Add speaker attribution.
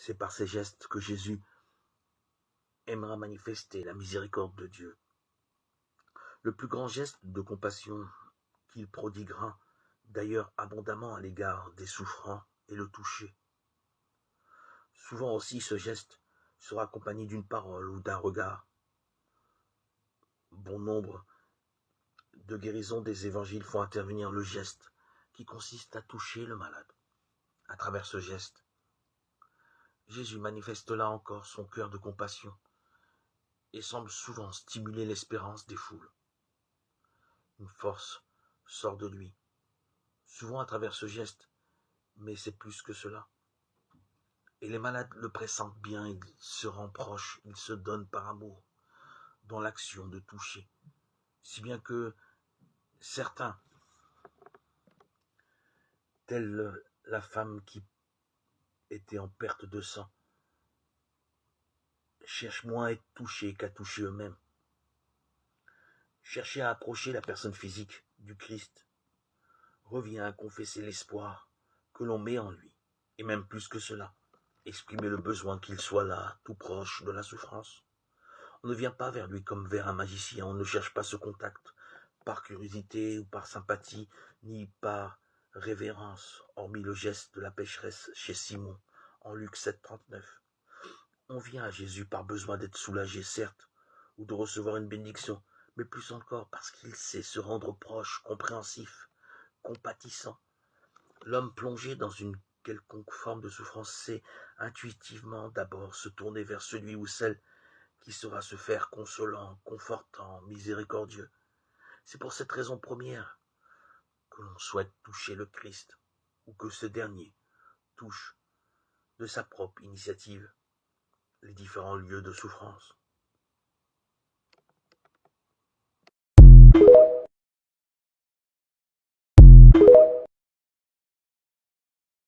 Speaker 1: C'est par ces gestes que Jésus aimera manifester la miséricorde de Dieu. Le plus grand geste de compassion qu'il prodiguera d'ailleurs abondamment à l'égard des souffrants est le toucher. Souvent aussi ce geste sera accompagné d'une parole ou d'un regard. Bon nombre de guérisons des évangiles font intervenir le geste qui consiste à toucher le malade. À travers ce geste, Jésus manifeste là encore son cœur de compassion et semble souvent stimuler l'espérance des foules. Une force sort de lui, souvent à travers ce geste, mais c'est plus que cela. Et les malades le pressentent bien, ils se rendent proches, ils se donnent par amour dans l'action de toucher. Si bien que certains, telle la femme qui était en perte de sang, cherchent moins à être touchés qu'à toucher eux-mêmes. Chercher à approcher la personne physique du Christ revient à confesser l'espoir que l'on met en lui, et même plus que cela, exprimer le besoin qu'il soit là, tout proche de la souffrance. On ne vient pas vers lui comme vers un magicien, on ne cherche pas ce contact par curiosité ou par sympathie, ni par révérence, hormis le geste de la pécheresse chez Simon, en Luc 7, 39. On vient à Jésus par besoin d'être soulagé, certes, ou de recevoir une bénédiction, mais plus encore parce qu'il sait se rendre proche, compréhensif, compatissant. L'homme plongé dans une quelconque forme de souffrance sait intuitivement d'abord se tourner vers celui ou celle qui saura se faire consolant, confortant, miséricordieux. C'est pour cette raison première que l'on souhaite toucher le Christ, ou que ce dernier touche de sa propre initiative les différents lieux de souffrance.